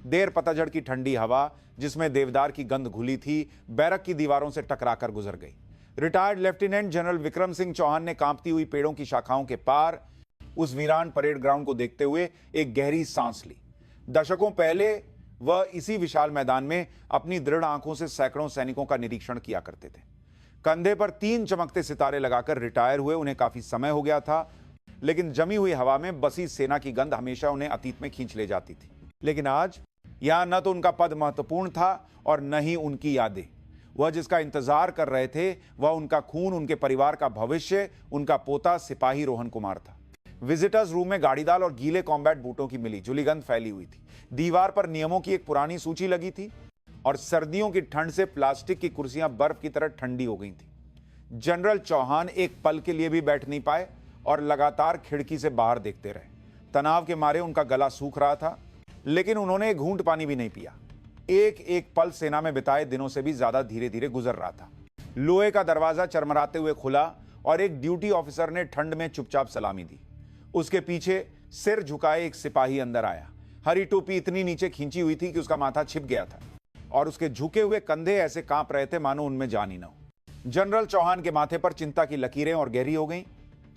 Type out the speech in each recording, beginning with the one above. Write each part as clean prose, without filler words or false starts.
देर पतझड़ की ठंडी हवा जिसमें देवदार की गंध घुली थी, बैरक की दीवारों से टकराकर गुजर गई। Retired lieutenant general Vikram Singh Chauhan ने कांपती हुई पेड़ों की शाखाओं के पार उस वीरान परेड ग्राउंड को देखते हुए एक गहरी सांस ली। दशकों पहले वह इसी विशाल मैदान में अपनी दृढ़ आंखों से सैकड़ों सैनिकों का निरीक्षण किया करते थे। कंधे पर 3 चमकते सितारे लगाकर रिटायर हुए उन्हें काफी समय हो गया था, लेकिन जमी हुई हवा में बसी सेना की गंध हमेशा उन्हें अतीत में खींच ले जाती थी। लेकिन आज यहां न तो उनका पद महत्वपूर्ण था और न ही उनकी यादें। वह जिसका इंतजार कर रहे थे वह उनका खून, उनके परिवार का भविष्य, उनका पोता सिपाही रोहन कुमार था। विजिटर्स रूम में गाड़ीदाल और गीले कॉम्बैट बूटों की मिली जुली गंध फैली हुई थी। दीवार पर नियमों की एक पुरानी सूची लगी थी और सर्दियों की ठंड से प्लास्टिक की कुर्सियां बर्फ की तरह ठंडी हो गई थी। जनरल चौहान एक पल के लिए भी बैठ नहीं पाए और लगातार खिड़की से बाहर देखते रहे। तनाव के मारे उनका गला सूख रहा था, लेकिन उन्होंने एक घूंट पानी भी नहीं पिया। एक एक पल सेना में बिताए दिनों से भी ज्यादा धीरे धीरे गुजर रहा था। लोहे का दरवाजा चरमराते हुए खुला और एक ड्यूटी ऑफिसर ने ठंड में चुपचाप सलामी दी। उसके पीछे सिर झुकाए एक सिपाही अंदर आया। हरी टोपी इतनी नीचे खींची हुई थी कि उसका माथा छिप गया था और उसके झुके हुए कंधे ऐसे कांप रहे थे मानो उनमें जान ही न हो। जनरल चौहान के माथे पर चिंता की लकीरें और गहरी हो गईं।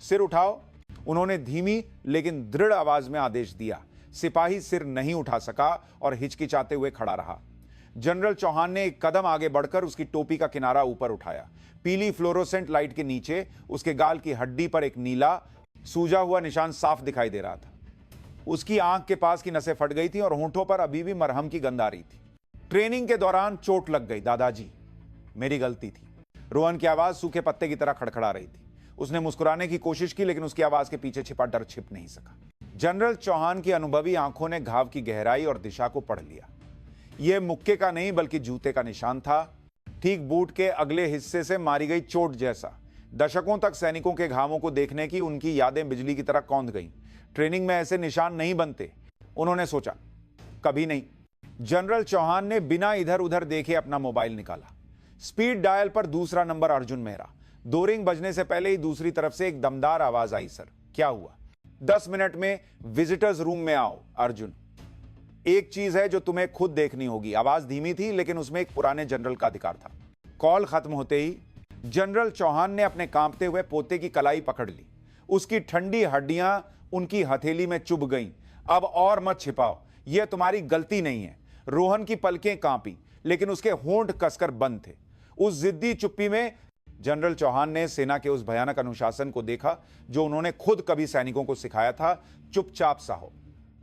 सिर उठाओ, उन्होंने धीमी लेकिन दृढ़ आवाज में आदेश दिया। सिपाही सिर नहीं उठा सका और हिचकिचाते हुए खड़ा रहा। जनरल चौहान ने एक कदम आगे बढ़कर उसकी टोपी का किनारा ऊपर उठाया। पीली फ्लोरोसेंट लाइट के नीचे उसके गाल की हड्डी पर एक नीला सूजा हुआ निशान साफ दिखाई दे रहा था। उसकी आंख के पास की नसें फट गई थी और होंठों पर अभी भी मरहम की गंध आ रही थी। ट्रेनिंग के दौरान चोट लग गई दादाजी, मेरी गलती थी। रोहन की आवाज सूखे पत्ते की तरह खड़खड़ा रही थी। उसने मुस्कुराने की कोशिश की, लेकिन उसकी आवाज के पीछे छिपा डर छिप नहीं सका। जनरल चौहान की अनुभवी आंखों ने घाव की गहराई और दिशा को पढ़ लिया। यह मुक्के का नहीं बल्कि जूते का निशान था, ठीक बूट के अगले हिस्से से मारी गई चोट जैसा। दशकों तक सैनिकों के घावों को देखने की उनकी यादें बिजली की तरह कौंध गईं। ट्रेनिंग में ऐसे निशान नहीं बनते, उन्होंने सोचा, कभी नहीं। जनरल चौहान ने बिना इधर उधर देखे अपना मोबाइल निकाला। स्पीड डायल पर दूसरा नंबर अर्जुन मेहरा। 2 रिंग बजने से पहले ही दूसरी तरफ से एक दमदार आवाज आई, सर क्या हुआ? 10 मिनट में विजिटर्स रूम में आओ अर्जुन। एक चीज है जो तुम्हें खुद देखनी होगी। आवाज धीमी थी, लेकिन उसमें एक पुराने जनरल का अधिकार था। कॉल खत्म होते ही जनरल चौहान ने अपने कांपते हुए पोते की कलाई पकड़ ली। उसकी ठंडी हड्डियां उनकी हथेली में चुभ गईं। अब और मत छिपाओ, यह तुम्हारी गलती नहीं है। रोहन की पलकें कांपी, लेकिन उसके होंठ कसकर बंद थे। उस जिद्दी चुप्पी में जनरल चौहान ने सेना के उस भयानक अनुशासन को देखा जो उन्होंने खुद कभी सैनिकों को सिखाया था, चुपचाप सा हो।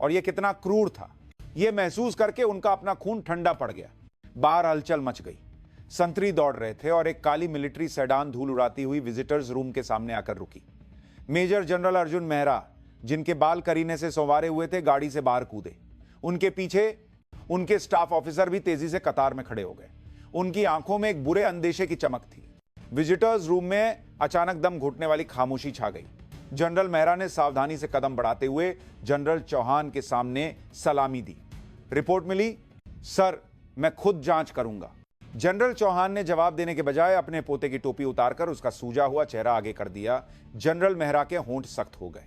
और यह कितना क्रूर था, यह महसूस करके उनका अपना खून ठंडा पड़ गया। बाहर हलचल मच गई। संतरी दौड़ रहे थे और एक काली मिलिट्री सेडान धूल उड़ाती हुई विजिटर्स रूम के सामने आकर रुकी। मेजर जनरल अर्जुन मेहरा, जिनके बाल करीने से संवारे हुए थे, गाड़ी से बाहर कूदे। उनके पीछे उनके स्टाफ ऑफिसर भी तेजी से कतार में खड़े हो गए। उनकी आंखों में एक बुरे अंदेशे की चमक थी। विजिटर्स रूम में अचानक दम घुटने वाली खामोशी छा गई। जनरल मेहरा ने सावधानी से कदम बढ़ाते हुए जनरल चौहान के सामने सलामी दी। रिपोर्ट मिली? सर, मैं खुद जांच करूंगा। जनरल चौहान ने जवाब देने के बजाय अपने पोते की टोपी उतारकर उसका सूजा हुआ चेहरा आगे कर दिया। जनरल मेहरा के होंठ सख्त हो गए।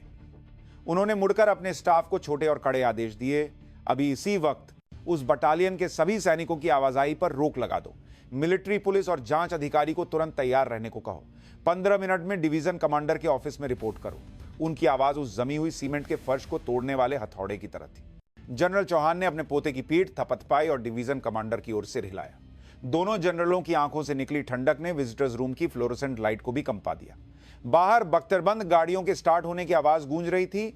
उन्होंने मुड़कर अपने स्टाफ को छोटे और कड़े आदेश दिए। अभी इसी वक्त उस बटालियन के सभी सैनिकों की आवाजाही पर रोक लगा दो। मिलिट्री पुलिस और जांच अधिकारी को तुरंत तैयार रहने को कहो। 15 मिनट में डिवीजन कमांडर के ऑफिस में रिपोर्ट करो। उनकी आवाज उस जमी हुई सीमेंट के फर्श को तोड़ने वाले हथौड़े की तरह थी। जनरल चौहान ने अपने पोते की पीठ थपथपाई और डिवीजन कमांडर की ओर सिर हिलाया। दोनों जनरलों की आंखों से निकली ठंडक ने विजिटर्स रूम की फ्लोरोसेंट लाइट को भी कंपा दिया। बाहर बख्तरबंद गाड़ियों के स्टार्ट होने की आवाज गूंज रही थी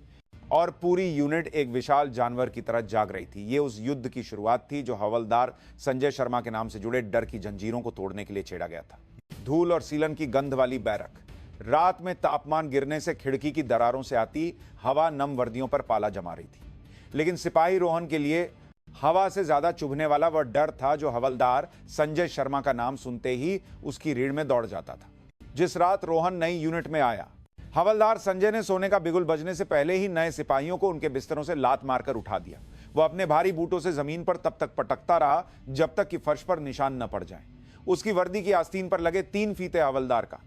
और पूरी यूनिट एक विशाल जानवर की तरह जाग रही थी। यह उस युद्ध की शुरुआत थी जो हवलदार संजय शर्मा के नाम से जुड़े डर की जंजीरों को तोड़ने के लिए छेड़ा गया था। धूल और सीलन की गंध वाली बैरक, रात में तापमान गिरने से खिड़की की दरारों से आती हवा नम वर्दियों पर पाला जमा रही थी। लेकिन सिपाही रोहन के लिए हवा से ज्यादा चुभने वाला वह डर था जो हवलदार संजय शर्मा का नाम सुनते ही उसकी रीढ़ में दौड़ जाता था। जिस रात रोहन नई यूनिट में आया, हवलदार संजय ने सोने का बिगुल बजने से पहले ही नए सिपाहियों को उनके बिस्तरों से लात मारकर उठा दिया। वह अपने भारी बूटों से जमीन पर तब तक पटकता रहा जब तक कि फर्श पर निशान न पड़ जाए। उसकी वर्दी की आस्तीन पर लगे 3 फीते हवलदार का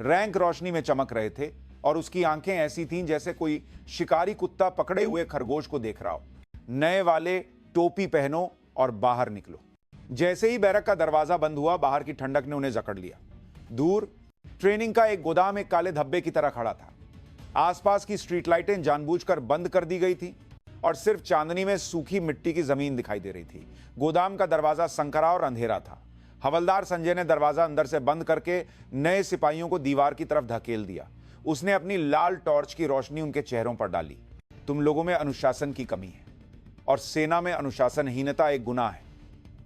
रैंक रोशनी में चमक रहे थे और उसकी आंखें ऐसी थीं जैसे कोई शिकारी कुत्ता पकड़े हुए खरगोश को देख रहा हो। नए वाले टोपी पहनो और बाहर निकलो। जैसे ही बैरक का दरवाजा बंद हुआ, बाहर की ठंडक ने उन्हें जकड़ लिया। दूर ट्रेनिंग का एक गोदाम एक काले धब्बे की तरह खड़ा था। आसपास की स्ट्रीट लाइटें जानबूझकर बंद कर दी गई थी और सिर्फ चांदनी में सूखी मिट्टी की जमीन दिखाई दे रही थी। गोदाम का दरवाजा संकरा और अंधेरा था। हवलदार संजय ने दरवाजा अंदर से बंद करके नए सिपाहियों को दीवार की तरफ धकेल दिया। उसने अपनी लाल टॉर्च की रोशनी उनके चेहरों पर डाली। तुम लोगों में अनुशासन की कमी है और सेना में अनुशासनहीनता एक गुनाह है।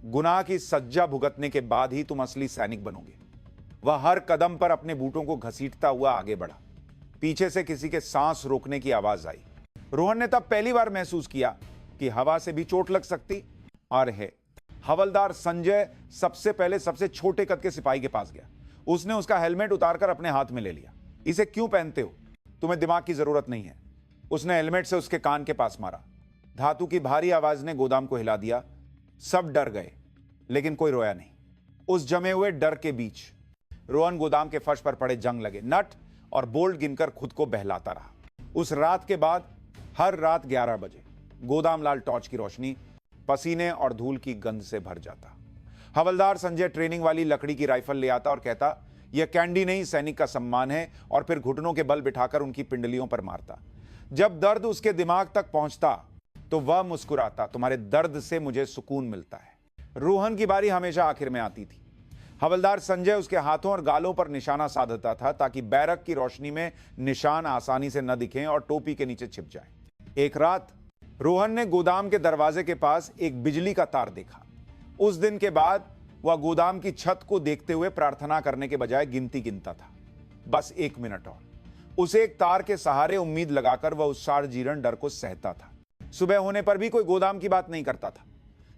गुनाह की सज्जा भुगतने के बाद ही तुम असली सैनिक बनोगे। वह हर कदम पर अपने बूटों को घसीटता हुआ आगे बढ़ा। पीछे से किसी के सांस रोकने की आवाज आई। रोहन ने तब पहली बार महसूस किया कि हवा से भी चोट लग सकती और है। हवलदार संजय सबसे पहले सबसे छोटे कद के सिपाही के पास गया। उसने उसका हेलमेट उतारकर अपने हाथ में ले लिया। इसे क्यों पहनते हो? तुम्हें दिमाग की जरूरत नहीं है। उसने हेलमेट से उसके कान के पास मारा। धातु की भारी आवाज ने गोदाम को हिला दिया। सब डर गए, लेकिन कोई रोया नहीं। उस जमे हुए डर के बीच रोहन गोदाम के फर्श पर पड़े जंग लगे नट और बोल्ट गिनकर खुद को बहलाता रहा। उस रात के बाद हर रात 11 बजे गोदाम लाल टॉर्च की रोशनी पसीने और धूल की गंध से भर जाता। हवलदार संजय ट्रेनिंग वाली लकड़ी की राइफल ले आता और कहता, यह कैंडी नहीं, सैनिक का सम्मान है, और फिर घुटनों के बल बिठाकर उनकी पिंडलियों पर मारता। जब दर्द उसके दिमाग तक पहुंचता तो वह मुस्कुराता, तुम्हारे दर्द से मुझे सुकून मिलता है। रोहन की बारी हमेशा आखिर में आती थी। हवलदार संजय उसके हाथों और गालों पर निशाना साधता था ताकि बैरक की रोशनी में निशान आसानी से न दिखें और टोपी के नीचे छिप जाए। एक रात रोहन ने गोदाम के दरवाजे के पास एक बिजली का तार देखा। उस दिन के बाद वह गोदाम की छत को देखते हुए प्रार्थना करने के बजाय गिनती गिनता था। बस 1 मिनट और। उसे एक तार के सहारे उम्मीद लगाकर वह उस सार जीर्ण डर को सहता था। सुबह होने पर भी कोई गोदाम की बात नहीं करता था।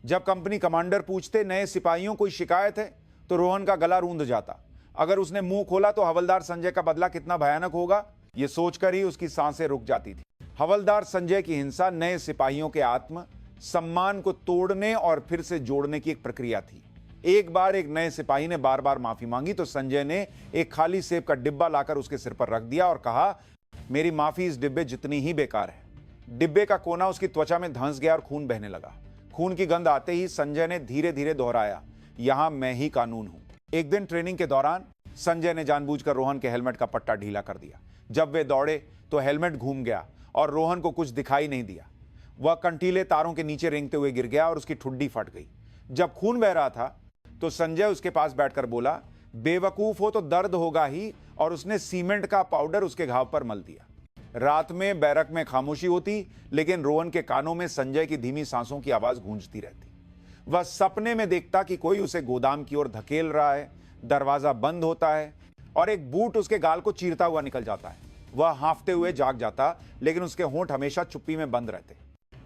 जब कंपनी कमांडर पूछते, नए सिपाहियों कोई शिकायत है, तो रोहन का गला रूंध जाता। अगर उसने मुंह खोला तो हवलदार संजय का बदला कितना भयानक होगा, यह सोचकर ही उसकी सांसें रुक जाती थी। हवलदार संजय की हिंसा नए सिपाहियों के आत्म सम्मान को तोड़ने और फिर से जोड़ने की एक प्रक्रिया थी। एक बार एक नए सिपाही ने बार बार माफी मांगी तो संजय ने एक खाली सेब का डिब्बा लाकर उसके सिर पर रख दिया और कहा, मेरी माफी इस डिब्बे जितनी ही बेकार है। डिब्बे का कोना उसकी त्वचा में धंस गया और खून बहने लगा। खून की गंध आते ही संजय ने धीरे धीरे दोहराया, यहां मैं ही कानून हूं। एक दिन ट्रेनिंग के दौरान संजय ने जानबूझकर रोहन के हेलमेट का पट्टा ढीला कर दिया। जब वे दौड़े तो हेलमेट घूम गया और रोहन को कुछ दिखाई नहीं दिया। वह कंटीले तारों के नीचे रेंगते हुए गिर गया और उसकी ठुड्डी फट गई। जब खून बह रहा था तो संजय उसके पास बैठकर बोला, बेवकूफ हो तो दर्द होगा ही, और उसने सीमेंट का पाउडर उसके घाव पर मल दिया। रात में बैरक में खामोशी होती, लेकिन रोहन के कानों में संजय की धीमी सांसों की आवाज गूंजती रहती। वह सपने में देखता कि कोई उसे गोदाम की ओर धकेल रहा है, दरवाजा बंद होता है और एक बूट उसके गाल को चीरता हुआ निकल जाता है। वह हांफते हुए जाग जाता, लेकिन उसके होंठ हमेशा चुप्पी में बंद रहते।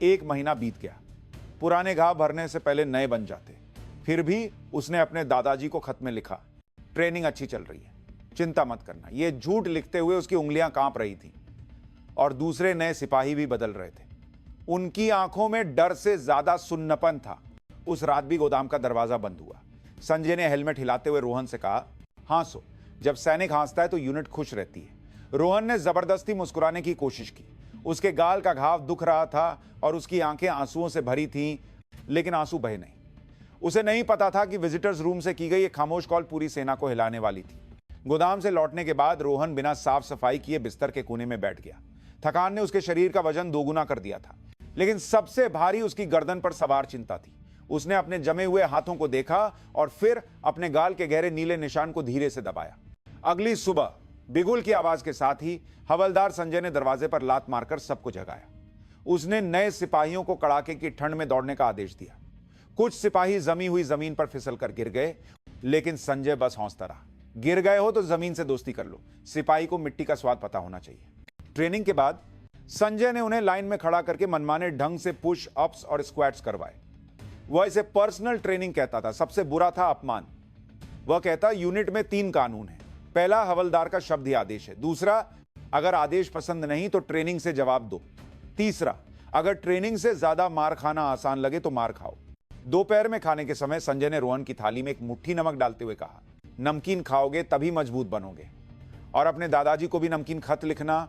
1 महीना बीत गया। पुराने घाव भरने से पहले नए बन जाते। फिर भी उसने अपने दादाजी को खत में लिखा, ट्रेनिंग अच्छी चल रही है, चिंता मत करना। यह झूठ लिखते हुए उसकी उंगलियां कांप रही थी और दूसरे नए सिपाही भी बदल रहे थे। उनकी आंखों में डर से ज्यादा सुन्नपन था। उस रात भी गोदाम का दरवाजा बंद हुआ। संजय ने हेलमेट हिलाते हुए रोहन से कहा, हंसो, जब सैनिक हंसता है तो यूनिट खुश रहती है। रोहन ने जबरदस्ती मुस्कुराने की कोशिश की। उसके गाल का घाव दुख रहा था और उसकी आंखें आंसुओं से भरी थीं, लेकिन आंसू बहे नहीं। उसे नहीं पता था कि विजिटर्स रूम से की गई एक खामोश कॉल पूरी सेना को हिलाने वाली थी। गोदाम से लौटने के बाद रोहन बिना साफ सफाई किए बिस्तर के कोने में बैठ गया। थकान ने उसके शरीर का वजन दोगुना कर दिया था, लेकिन सबसे भारी उसकी गर्दन पर सवार चिंता थी। उसने अपने जमे हुए हाथों को देखा और फिर अपने गाल के गहरे नीले निशान को धीरे से दबाया। अगली सुबह बिगुल की आवाज के साथ ही हवलदार संजय ने दरवाजे पर लात मारकर सबको जगाया। उसने नए सिपाहियों को कड़ाके की ठंड में दौड़ने का आदेश दिया। कुछ सिपाही जमी हुई जमीन पर फिसलकर गिर गए, लेकिन संजय बस हौसता रहा। गिर गए हो तो जमीन से दोस्ती कर लो, सिपाही को मिट्टी का स्वाद पता होना चाहिए। ट्रेनिंग के बाद संजय ने उन्हें लाइन में खड़ा करके मनमाने ढंग से पुश अप्स और स्क्वाट्स करवाए। वह इसे पर्सनल ट्रेनिंग कहता था। सबसे बुरा था अपमान। वह कहता, यूनिट में 3 कानून हैं। पहला, हवलदार का शब्द ही आदेश है। दूसरा, अगर आदेश पसंद नहीं तो ट्रेनिंग से जवाब दो। तीसरा, अगर ट्रेनिंग से ज्यादा मार खाना आसान लगे तो मार खाओ। दोपहर में खाने के समय संजय ने रोहन की थाली में एक मुट्ठी नमक डालते हुए कहा, नमकीन खाओगे तभी मजबूत बनोगे। और अपने दादाजी को भी नमकीन खत लिखना।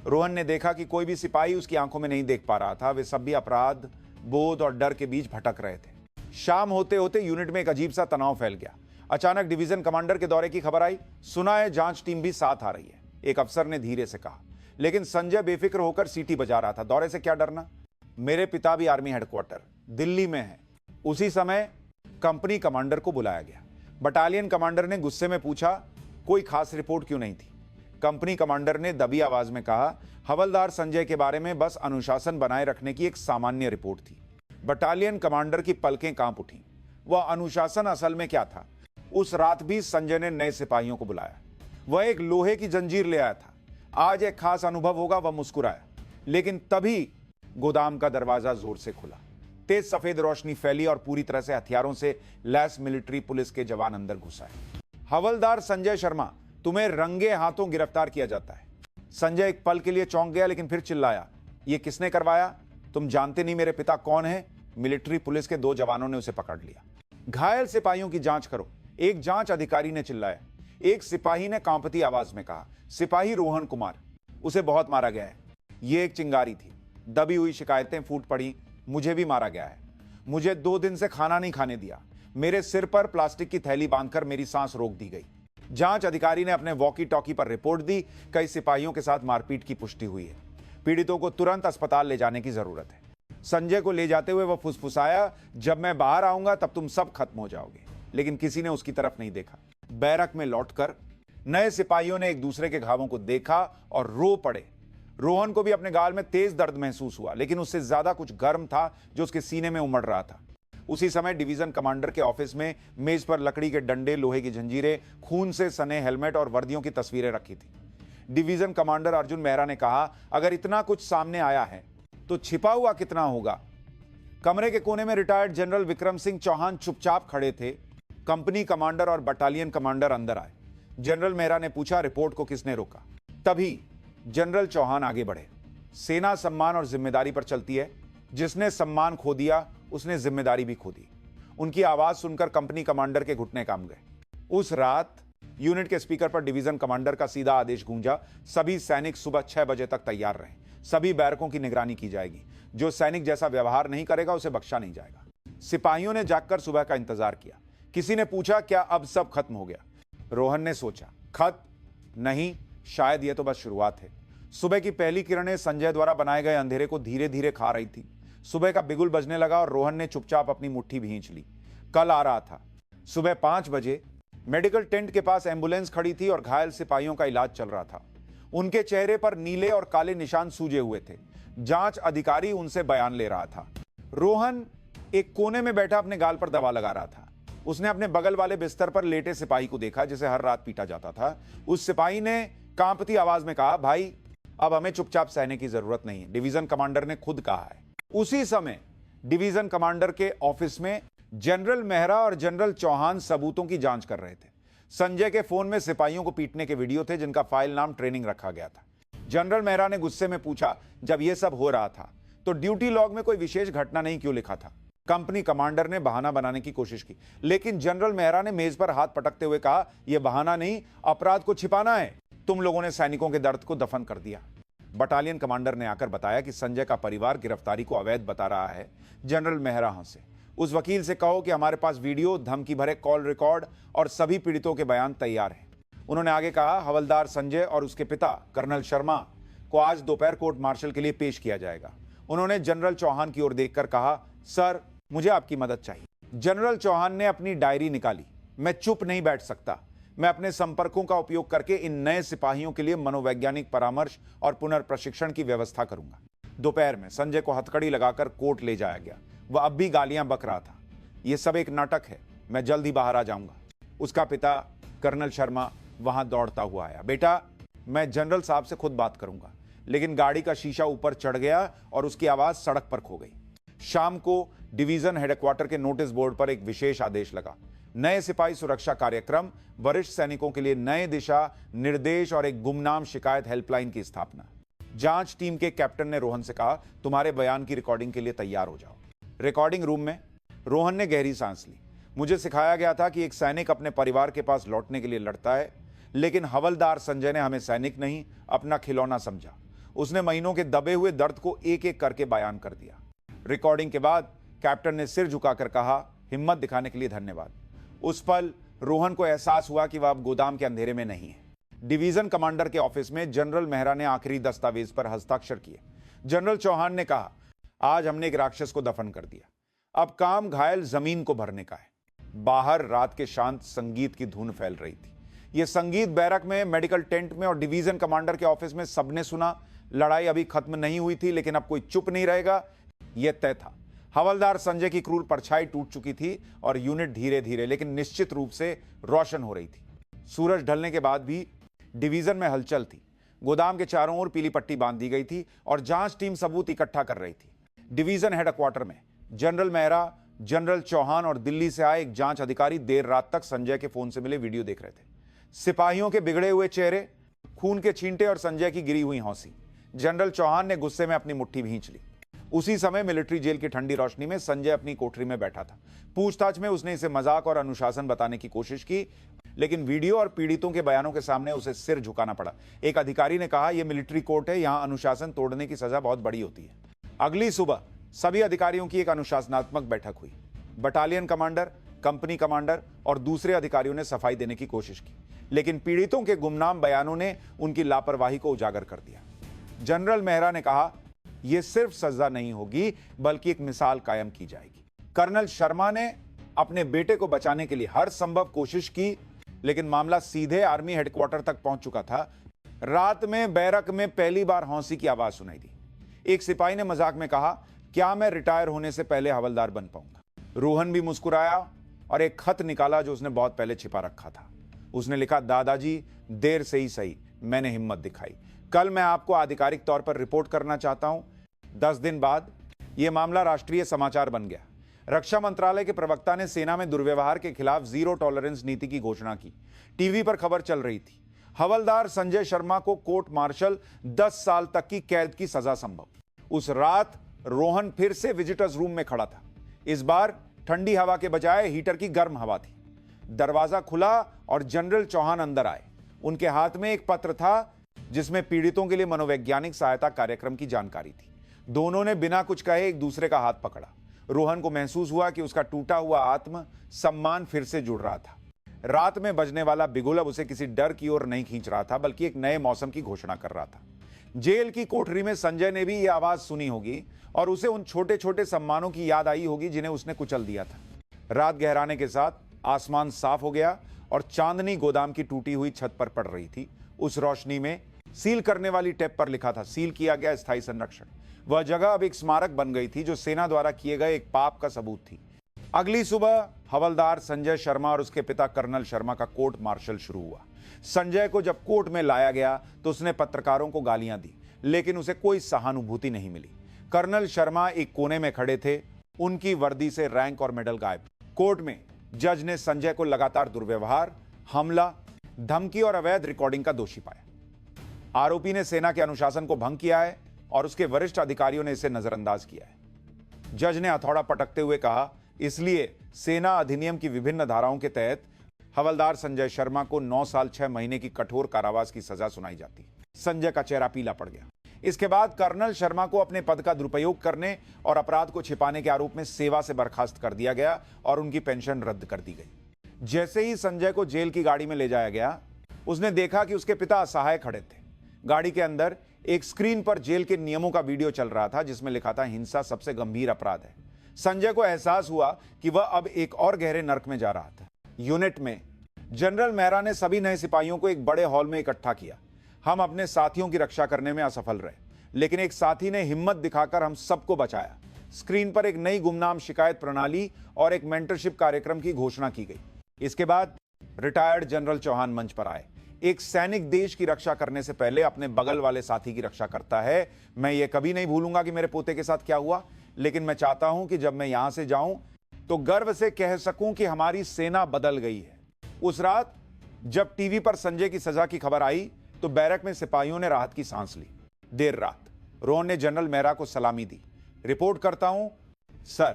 रोहन ने देखा कि कोई भी सिपाही उसकी आंखों में नहीं देख पा रहा था। वे सब भी अपराध, बोध और डर के बीच भटक रहे थे। शाम होते होते यूनिट में एक अजीब सा तनाव फैल गया। अचानक डिवीजन कमांडर के दौरे की खबर आई। सुना है जांच टीम भी साथ आ रही है, एक अफसर ने धीरे से कहा। लेकिन संजय बेफिक्र होकर सीटी बजा रहा था। दौरे से क्या डरना, मेरे पिता भी आर्मी हेडक्वार्टर दिल्ली में है। उसी समय कंपनी कमांडर को बुलाया गया। बटालियन कमांडर ने गुस्से में पूछा, कोई खास रिपोर्ट क्यों नहीं थी? कंपनी कमांडर ने दबी आवाज में कहा, हवलदार संजय के बारे में बस अनुशासन बनाए रखने की एक सामान्य रिपोर्ट थी। बटालियन कमांडर की पलकें कांप उठी। वह अनुशासन असल में क्या था? उस रात भी संजय ने नए सिपाहियों को बुलाया। वह एक लोहे की जंजीर ले आया था। आज एक खास अनुभव होगा। वह मुस्कुराया। लेकिन तभी गोदाम का दरवाजा जोर से खुला। तेज सफेद रोशनी फैली और पूरी तरह से हथियारों से लैस मिलिट्री पुलिस के जवान अंदर घुस आए। हवलदार संजय शर्मा, तुम्हें रंगे हाथों गिरफ्तार किया जाता है। संजय एक पल के लिए चौंक गया, लेकिन फिर चिल्लाया, यह किसने करवाया? तुम जानते नहीं मेरे पिता कौन है? मिलिट्री पुलिस के 2 जवानों ने उसे पकड़ लिया। घायल सिपाहियों की जांच करो, एक जांच अधिकारी ने चिल्लाया। एक सिपाही ने कांपती आवाज में कहा, सिपाही रोहन कुमार, उसे बहुत मारा गया है। यह एक चिंगारी थी। दबी हुई शिकायतें फूट पड़ी। मुझे भी मारा गया है। मुझे 2 दिन से खाना नहीं खाने दिया। मेरे सिर पर प्लास्टिक की थैली बांधकर मेरी सांस रोक दी गई। जांच अधिकारी ने अपने वॉकी टॉकी पर रिपोर्ट दी। कई सिपाहियों के साथ मारपीट की पुष्टि हुई है। पीड़ितों को तुरंत अस्पताल ले जाने की जरूरत है। संजय को ले जाते हुए वह फुसफुसाया, जब मैं बाहर आऊंगा तब तुम सब खत्म हो जाओगे। लेकिन किसी ने उसकी तरफ नहीं देखा। बैरक में लौटकर नए सिपाहियों ने एक दूसरे के घावों को देखा और रो पड़े। रोहन को भी अपने गाल में तेज दर्द महसूस हुआ, लेकिन उससे ज्यादा कुछ गर्म था जो उसके सीने में उमड़ रहा था। उसी समय डिवीजन कमांडर के ऑफिस में मेज पर लकड़ी के डंडे, लोहे की जंजीरें, खून से सने हेलमेट और वर्दियों की तस्वीरें रखी थी। डिवीजन कमांडर अर्जुन मेहरा ने कहा, अगर इतना कुछ सामने आया है तो छिपा हुआ कितना होगा? कमरे के कोने में रिटायर्ड जनरल विक्रम सिंह चौहान चुपचाप खड़े थे। कंपनी कमांडर और बटालियन कमांडर अंदर आए। जनरल मेहरा ने पूछा, रिपोर्ट को किसने रोका? तभी जनरल चौहान आगे बढ़े। सेना सम्मान और जिम्मेदारी पर चलती है। जिसने सम्मान खो दिया उसने जिम्मेदारी भी खो दी। उनकी आवाज सुनकर कंपनी कमांडर के घुटने काम गए। उस रात यूनिट के स्पीकर पर डिवीजन कमांडर का सीधा आदेश गूंजा, सभी सैनिक सुबह 6 बजे तक तैयार रहें। सभी बैरकों की निगरानी की जाएगी। जो सैनिक जैसा व्यवहार नहीं करेगा उसे बख्शा नहीं जाएगा। सिपाहियों ने जागकर सुबह का इंतजार किया। किसी ने पूछा, क्या अब सब खत्म हो गया? रोहन ने सोचा, खत्म नहीं, शायद यह तो बस शुरुआत है। सुबह की पहली किरणें संजय द्वारा बनाए गए अंधेरे को धीरे धीरे खा रही थी। सुबह का बिगुल बजने लगा और रोहन ने चुपचाप अपनी मुट्ठी भींच ली। कल आ रहा था। सुबह 5 बजे मेडिकल टेंट के पास एम्बुलेंस खड़ी थी और घायल सिपाहियों का इलाज चल रहा था। उनके चेहरे पर नीले और काले निशान सूजे हुए थे। जांच अधिकारी उनसे बयान ले रहा था। रोहन एक कोने में बैठा अपने गाल पर दवा लगा रहा था। उसने अपने बगल वाले बिस्तर पर लेटे सिपाही को देखा जिसे हर रात पीटा जाता था। उस सिपाही ने कांपती आवाज में कहा, भाई अब हमें चुपचाप सहने की जरूरत नहीं है, डिवीजन कमांडर ने खुद कहा है। उसी समय डिवीजन कमांडर के ऑफिस में जनरल मेहरा और जनरल चौहान सबूतों की जांच कर रहे थे। संजय के फोन में सिपाहियों को पीटने के वीडियो थे जिनका फाइल नाम ट्रेनिंग रखा गया था। जनरल मेहरा ने गुस्से में पूछा, जब यह सब हो रहा था तो ड्यूटी लॉग में कोई विशेष घटना नहीं क्यों लिखा था? कंपनी कमांडर ने बहाना बनाने की कोशिश की, लेकिन जनरल मेहरा ने मेज पर हाथ पटकते हुए कहा, यह बहाना नहीं, अपराध को छिपाना है। तुम लोगों ने सैनिकों के दर्द को दफन कर दिया। बटालियन कमांडर ने आकर बताया कि संजय का परिवार गिरफ्तारी को अवैध बता रहा है। जनरल मेहरा हंसे। उस वकील से कहो कि हमारे पास वीडियो, धमकी भरे कॉल रिकॉर्ड और सभी पीड़ितों के बयान तैयार हैं। उन्होंने आगे कहा, हवलदार संजय और उसके पिता कर्नल शर्मा को आज दोपहर कोर्ट मार्शल के लिए पेश किया जाएगा। उन्होंने जनरल चौहान की ओर देखकर कहा, सर मुझे आपकी मदद चाहिए। जनरल चौहान ने अपनी डायरी निकाली। मैं चुप नहीं बैठ सकता। मैं अपने संपर्कों का उपयोग करके इन नए सिपाहियों के लिए मनोवैज्ञानिक परामर्श और पुनर्प्रशिक्षण की व्यवस्था करूंगा। दोपहर में संजय को हथकड़ी लगाकर कोर्ट ले जाया गया। वह अब भी गालियां बक रहा था। यह सब एक नाटक है, मैं जल्द ही बाहर आ जाऊंगा। उसका पिता कर्नल शर्मा वहां दौड़ता हुआ आया। बेटा, मैं जनरल साहब से खुद बात करूंगा। लेकिन गाड़ी का शीशा ऊपर चढ़ गया और उसकी आवाज सड़क पर खो गई। शाम को डिवीजन हेडक्वार्टर के नोटिस बोर्ड पर एक विशेष आदेश लगा। नए सिपाही सुरक्षा कार्यक्रम, वरिष्ठ सैनिकों के लिए नए दिशा निर्देश और एक गुमनाम शिकायत हेल्पलाइन की स्थापना। जांच टीम के कैप्टन ने रोहन से कहा, तुम्हारे बयान की रिकॉर्डिंग के लिए तैयार हो जाओ। रिकॉर्डिंग रूम में रोहन ने गहरी सांस ली। मुझे सिखाया गया था कि एक सैनिक अपने परिवार के पास लौटने के लिए लड़ता है, लेकिन हवलदार संजय ने हमें सैनिक नहीं, अपना खिलौना समझा। उसने महीनों के दबे हुए दर्द को एक एक करके बयान कर दिया। रिकॉर्डिंग के बाद कैप्टन ने सिर झुकाकर कहा, हिम्मत दिखाने के लिए धन्यवाद। उस पल रोहन को एहसास हुआ कि वह अब गोदाम के अंधेरे में नहीं है। डिवीजन कमांडर के ऑफिस में जनरल मेहरा ने आखिरी दस्तावेज पर हस्ताक्षर किए। जनरल चौहान ने कहा, आज हमने एक राक्षस को दफन कर दिया, अब काम घायल जमीन को भरने का है। बाहर रात के शांत संगीत की धुन फैल रही थी। यह संगीत बैरक में, मेडिकल टेंट में और डिवीजन कमांडर के ऑफिस में सबने सुना। लड़ाई अभी खत्म नहीं हुई थी, लेकिन अब कोई चुप नहीं रहेगा, यह तय था। हवलदार संजय की क्रूर परछाई टूट चुकी थी और यूनिट धीरे धीरे लेकिन निश्चित रूप से रोशन हो रही थी। सूरज ढलने के बाद भी डिवीजन में हलचल थी। गोदाम के चारों ओर पीली पट्टी बांध दी गई थी और जांच टीम सबूत इकट्ठा कर रही थी। डिवीजन हेडक्वार्टर में जनरल मेहरा, जनरल चौहान और दिल्ली से आए एक जांच अधिकारी देर रात तक संजय के फोन से मिले वीडियो देख रहे थे। सिपाहियों के बिगड़े हुए चेहरे, खून के छींटे और संजय की गिरी हुई हौसी। जनरल चौहान ने गुस्से में अपनी मुट्ठी भींच ली। उसी समय मिलिट्री जेल की ठंडी रोशनी में संजय अपनी कोठरी में बैठा था। पूछताछ में उसने इसे मजाक और अनुशासन बताने की कोशिश की, लेकिन वीडियो और पीड़ितों के बयानों के सामने उसे सिर झुकाना पड़ा। एक अधिकारी ने कहा, यह मिलिट्री कोर्ट है, यहां अनुशासन तोड़ने की सजा बहुत बड़ी होती है। अगली सुबह सभी अधिकारियों की एक अनुशासनात्मक बैठक हुई। बटालियन कमांडर, कंपनी कमांडर और दूसरे अधिकारियों ने सफाई देने की कोशिश की, लेकिन पीड़ितों के गुमनाम बयानों ने उनकी लापरवाही को उजागर कर दिया। जनरल मेहरा ने कहा, यह सिर्फ सजा नहीं होगी, बल्कि एक मिसाल कायम की जाएगी। कर्नल शर्मा ने अपने बेटे को बचाने के लिए हर संभव कोशिश की, लेकिन मामला सीधे आर्मी हेडक्वार्टर तक पहुंच चुका था। रात में बैरक में पहली बार हौंसी की आवाज सुनाई दी। एक सिपाही ने मजाक में कहा, क्या मैं रिटायर होने से पहले हवलदार बन पाऊंगा? रोहन भी मुस्कुराया और एक खत निकाला जो उसने बहुत पहले छिपा रखा था। उसने लिखा, दादाजी, देर से ही सही, मैंने हिम्मत दिखाई। कल मैं आपको आधिकारिक तौर पर रिपोर्ट करना चाहता हूं। 10 दिन बाद यह मामला राष्ट्रीय समाचार बन गया। रक्षा मंत्रालय के प्रवक्ता ने सेना में दुर्व्यवहार के खिलाफ जीरो टॉलरेंस नीति की घोषणा की। टीवी पर खबर चल रही थी, हवलदार संजय शर्मा को कोर्ट मार्शल 10 साल तक की कैद की सजा संभव। उस रात रोहन फिर से विजिटर्स रूम में खड़ा था। इस बार ठंडी हवा के बजाय हीटर की गर्म हवा थी। दरवाजा खुला और जनरल चौहान अंदर आए। उनके हाथ में एक पत्र था जिसमें पीड़ितों के लिए मनोवैज्ञानिक सहायता कार्यक्रम की जानकारी थी। दोनों ने बिना कुछ कहे एक दूसरे का हाथ पकड़ा। रोहन को महसूस हुआ कि उसका टूटा हुआ आत्म सम्मान फिर से जुड़ रहा था। रात में बजने वाला बिगुल अब उसे किसी डर की ओर नहीं खींच रहा था, बल्कि एक नए मौसम की घोषणा कर रहा था। जेल की कोठरी में संजय ने भी यह आवाज सुनी होगी और उसे उन छोटे छोटे सम्मानों की याद आई होगी जिन्हें उसने कुचल दिया था। रात गहराने के साथ आसमान साफ हो गया और चांदनी गोदाम की टूटी हुई छत पर पड़ रही थी। उस रोशनी में सील करने वाली टेप पर लिखा था, सील किया गया स्थायी संरक्षण। वह जगह अब एक स्मारक बन गई थी जो सेना द्वारा किए गए एक पाप का सबूत थी। अगली सुबह हवलदार संजय शर्मा और उसके पिता कर्नल शर्मा का कोर्ट मार्शल शुरू हुआ। संजय को जब कोर्ट में लाया गया तो उसने पत्रकारों को गालियां दी, लेकिन उसे कोई सहानुभूति नहीं मिली। कर्नल शर्मा एक कोने में खड़े थे, उनकी वर्दी से रैंक और मेडल गायब। कोर्ट में जज ने संजय को लगातार दुर्व्यवहार, हमला, धमकी और अवैध रिकॉर्डिंग का दोषी पाया। आरोपी ने सेना के अनुशासन को भंग किया है और उसके वरिष्ठ अधिकारियों ने इसे नजरअंदाज किया है। जज ने हथौड़ा पटकते हुए कहा, इसलिए सेना अधिनियम की विभिन्न धाराओं के तहत हवलदार संजय शर्मा को 9 साल 6 महीने की कठोर कारावास की सजा सुनाई जाती है। संजय का चेहरा पीला पड़ गया। इसके बाद कर्नल शर्मा को अपने पद का दुरुपयोग करने और अपराध को छिपाने के आरोप में सेवा से बर्खास्त कर दिया गया और उनकी पेंशन रद्द कर दी गई। जैसे ही संजय को जेल की गाड़ी में ले जाया गया, उसने देखा कि उसके पिता असहाय खड़े थे। गाड़ी के अंदर एक स्क्रीन पर जेल के नियमों का वीडियो चल रहा था जिसमें लिखा था, हिंसा सबसे गंभीर अपराध है। संजय को एहसास हुआ कि वह अब एक और गहरे नर्क में जा रहा था। यूनिट में जनरल मेहरा ने सभी नए सिपाहियों को एक बड़े हॉल में इकट्ठा किया। हम अपने साथियों की रक्षा करने में असफल रहे, लेकिन एक साथी ने हिम्मत दिखाकर हम सबको बचाया। स्क्रीन पर एक नई गुमनाम शिकायत प्रणाली और एक मेंटरशिप कार्यक्रम की घोषणा की गई। इसके बाद रिटायर्ड जनरल चौहान मंच पर आए। एक सैनिक देश की रक्षा करने से पहले अपने बगल वाले साथी की रक्षा करता है। मैं ये कभी नहीं भूलूंगा कि मेरे पोते के साथ क्या हुआ, लेकिन मैं चाहता हूं कि जब मैं यहां से जाऊं तो गर्व से कह सकूं कि हमारी सेना बदल गई है। उस रात जब टीवी पर संजय की सजा की खबर आई तो बैरक में सिपाहियों ने राहत की सांस ली। देर रात रोहन ने जनरल मेहरा को सलामी दी। रिपोर्ट करता हूं सर,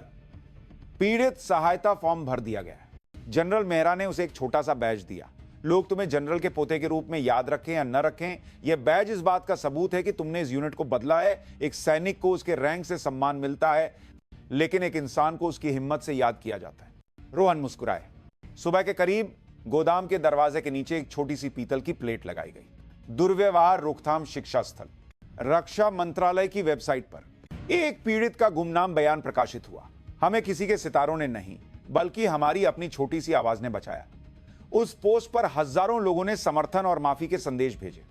पीड़ित सहायता फॉर्म भर दिया गया है। जनरल मेहरा ने उसे एक छोटा सा बैज दिया। लोग तुम्हें जनरल के पोते के रूप में याद रखें या न रखें, यह बैज इस बात का सबूत है कि तुमने इस यूनिट को बदला है। एक सैनिक को उसके रैंक से सम्मान मिलता है, लेकिन एक इंसान को उसकी हिम्मत से याद किया जाता है। रोहन मुस्कुराए। सुबह के करीब गोदाम के दरवाजे के नीचे एक छोटी सी पीतल की प्लेट लगाई गई। दुर्व्यवहार रोकथाम शिक्षा स्थल। रक्षा मंत्रालय की वेबसाइट पर एक पीड़ित का गुमनाम बयान प्रकाशित हुआ। हमें किसी के सितारों ने नहीं, बल्कि हमारी अपनी छोटी सी आवाज ने बचाया। उस पोस्ट पर हजारों लोगों ने समर्थन और माफी के संदेश भेजे।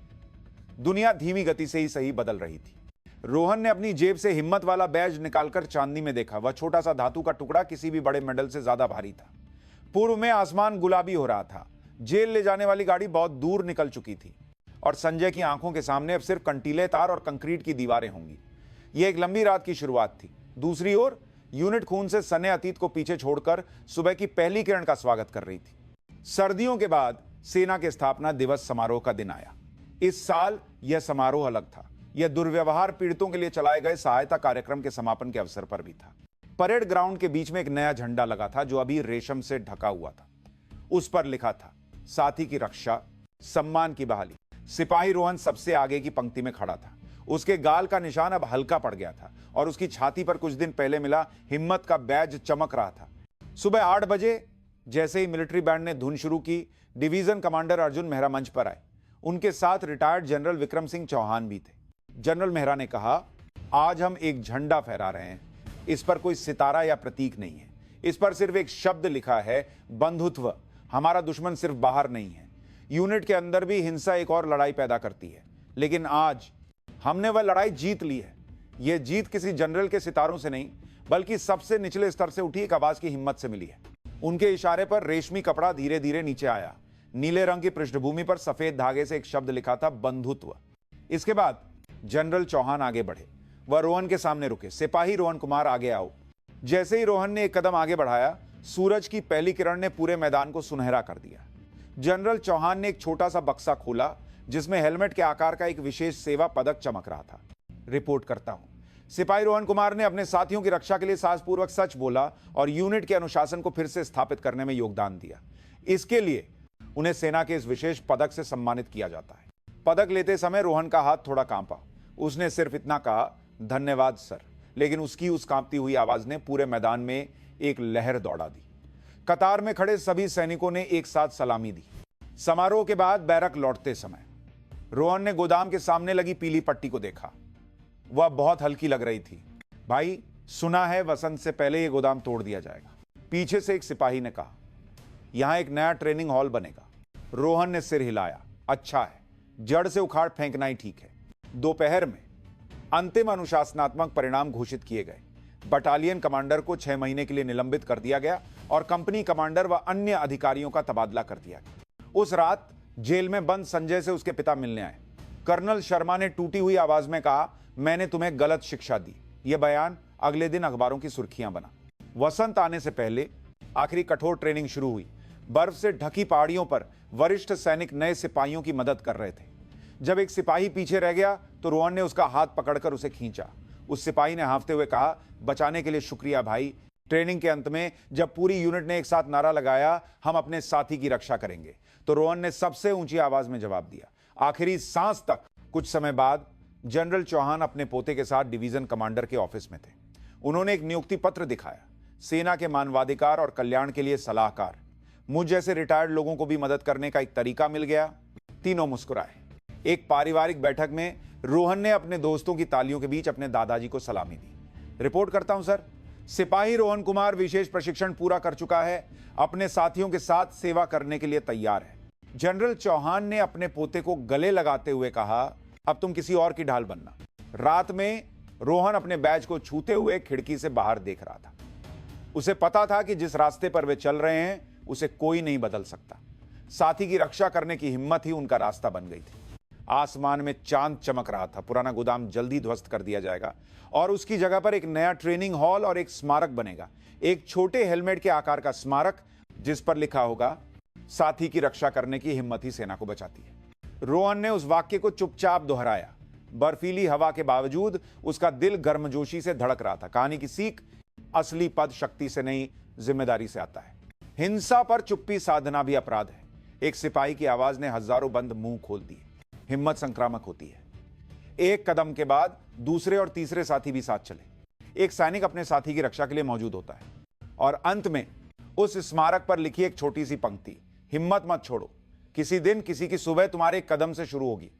दुनिया धीमी गति से ही सही बदल रही थी। रोहन ने अपनी जेब से हिम्मत वाला बैज निकालकर चांदनी में देखा। वह छोटा सा धातु का टुकड़ा किसी भी बड़े मेडल से ज्यादा भारी था। पूर्व में आसमान गुलाबी हो रहा था। जेल ले जाने वाली गाड़ी बहुत दूर निकल चुकी थी और संजय की आंखों के सामने अब सिर्फ कंटीले तार और कंक्रीट की दीवारें होंगी। यह एक लंबी रात की शुरुआत थी। दूसरी ओर यूनिट खून से सने अतीत को पीछे छोड़कर सुबह की पहली किरण का स्वागत कर रही थी। सर्दियों के बाद सेना के स्थापना दिवस समारोह का दिन आया। इस साल यह समारोह अलग था। यह दुर्व्यवहार पीड़ितों के लिए चलाए गए सहायता कार्यक्रम के समापन के अवसर पर भी था। परेड ग्राउंड के बीच में एक नया झंडा लगा था जो अभी रेशम से ढका हुआ था। उस पर लिखा था, साथी की रक्षा, सम्मान की बहाली। सिपाही रोहन सबसे आगे की पंक्ति में खड़ा था। उसके गाल का निशान अब हल्का पड़ गया था और उसकी छाती पर कुछ दिन पहले मिला हिम्मत का बैज चमक रहा था। सुबह 8 बजे जैसे ही मिलिट्री बैंड ने धुन शुरू की, डिवीजन कमांडर अर्जुन मेहरा मंच पर आए। उनके साथ रिटायर्ड जनरल विक्रम सिंह चौहान भी थे। जनरल मेहरा ने कहा, आज हम एक झंडा फहरा रहे हैं। इस पर कोई सितारा या प्रतीक नहीं है। इस पर सिर्फ एक शब्द लिखा है, बंधुत्व। हमारा दुश्मन सिर्फ बाहर नहीं है, यूनिट के अंदर भी हिंसा एक और लड़ाई पैदा करती है। लेकिन आज हमने वह लड़ाई जीत ली है। यह जीत किसी जनरल के सितारों से नहीं, बल्कि सबसे निचले स्तर से उठी एक आवाज की हिम्मत से मिली है। उनके इशारे पर रेशमी कपड़ा धीरे धीरे नीचे आया। नीले रंग की पृष्ठभूमि पर सफेद धागे से एक शब्द लिखा था, बंधुत्व। इसके बाद जनरल चौहान आगे बढ़े। वह रोहन के सामने रुके। सिपाही रोहन कुमार, आगे आओ। जैसे ही रोहन ने एक कदम आगे बढ़ाया, सूरज की पहली किरण ने पूरे मैदान को सुनहरा कर दिया। जनरल चौहान ने एक छोटा सा बक्सा खोला जिसमें हेलमेट के आकार का एक विशेष सेवा पदक चमक रहा था। रिपोर्ट करता हूं। सिपाही रोहन कुमार ने अपने साथियों की रक्षा के लिए साहसपूर्वक सच बोला और यूनिट के अनुशासन को फिर से स्थापित करने में योगदान दिया। इसके लिए उन्हें सेना के इस विशेष पदक से सम्मानित किया जाता है। पदक लेते समय रोहन का हाथ थोड़ा कांपा। उसने सिर्फ इतना कहा, धन्यवाद सर। लेकिन उसकी उस कांपती हुई आवाज ने पूरे मैदान में एक लहर दौड़ा दी। कतार में खड़े सभी सैनिकों ने एक साथ सलामी दी। समारोह के बाद बैरक लौटते समय रोहन ने गोदाम के सामने लगी पीली पट्टी को देखा। वह बहुत हल्की लग रही थी। भाई, सुना है वसंत से पहले यह गोदाम तोड़ दिया जाएगा। पीछे से एक सिपाही ने कहा, यहां एक नया ट्रेनिंग हॉल बनेगा। रोहन ने सिर हिलाया। अच्छा है, जड़ से उखाड़ फेंकना ही ठीक है। दोपहर में अंतिम अनुशासनात्मक परिणाम घोषित किए गए। बटालियन कमांडर को 6 महीने के लिए निलंबित कर दिया गया और कंपनी कमांडर व अन्य अधिकारियों का तबादला कर दिया गया। उस रात जेल में बंद संजय से उसके पिता मिलने आए। कर्नल शर्मा ने टूटी हुई आवाज में कहा, मैंने तुम्हें गलत शिक्षा दी। यह बयान अगले दिन अखबारों की सुर्खियां बना। वसंत आने से पहले आखिरी कठोर ट्रेनिंग शुरू हुई। बर्फ से ढकी पहाड़ियों पर वरिष्ठ सैनिक नए सिपाहियों की मदद कर रहे थे। जब एक सिपाही पीछे रह गया तो रोहन ने उसका हाथ पकड़कर उसे खींचा। उस सिपाही ने हाँफते हुए कहा, बचाने के लिए शुक्रिया भाई। ट्रेनिंग के अंत में जब पूरी यूनिट ने एक साथ नारा लगाया, हम अपने साथी की रक्षा करेंगे, तो रोहन ने सबसे ऊंची आवाज में जवाब दिया। आखिरी सांस तक। कुछ समय बाद जनरल चौहान अपने पोते के साथ डिवीजन कमांडर के ऑफिस में थे। उन्होंने एक नियुक्ति पत्र दिखाया, सेना के मानवाधिकार और कल्याण के लिए सलाहकार। मुझ जैसे रिटायर्ड लोगों को भी मदद करने का एक तरीका मिल गया। तीनों मुस्कुराए। एक पारिवारिक बैठक में रोहन ने अपने दोस्तों की तालियों के बीच अपने दादाजी को सलामी दी। रिपोर्ट करता हूं सर, सिपाही रोहन कुमार विशेष प्रशिक्षण पूरा कर चुका है, अपने साथियों के साथ सेवा करने के लिए तैयार है। जनरल चौहान ने अपने पोते को गले लगाते हुए कहा, अब तुम किसी और की ढाल बनना। रात में रोहन अपने बैज को छूते हुए खिड़की से बाहर देख रहा था। उसे पता था कि जिस रास्ते पर वे चल रहे हैं उसे कोई नहीं बदल सकता। साथी की रक्षा करने की हिम्मत ही उनका रास्ता बन गई थी। आसमान में चांद चमक रहा था। पुराना गोदाम जल्दी ध्वस्त कर दिया जाएगा और उसकी जगह पर एक नया ट्रेनिंग हॉल और एक स्मारक बनेगा। एक छोटे हेलमेट के आकार का स्मारक जिस पर लिखा होगा, साथी की रक्षा करने की हिम्मत ही सेना को बचाती है। रोहन ने उस वाक्य को चुपचाप दोहराया। बर्फीली हवा के बावजूद उसका दिल गर्मजोशी से धड़क रहा था। कहानी की सीख, असली पद शक्ति से नहीं, जिम्मेदारी से आता है। हिंसा पर चुप्पी साधना भी अपराध है। एक सिपाही की आवाज ने हजारों बंद मुंह खोल दिए। हिम्मत संक्रामक होती है। एक कदम के बाद दूसरे और तीसरे साथी भी साथ चले। एक सैनिक अपने साथी की रक्षा के लिए मौजूद होता है। और अंत में उस स्मारक पर लिखी एक छोटी सी पंक्ति, हिम्मत मत छोड़ो, किसी दिन किसी की सुबह तुम्हारे एक कदम से शुरू होगी।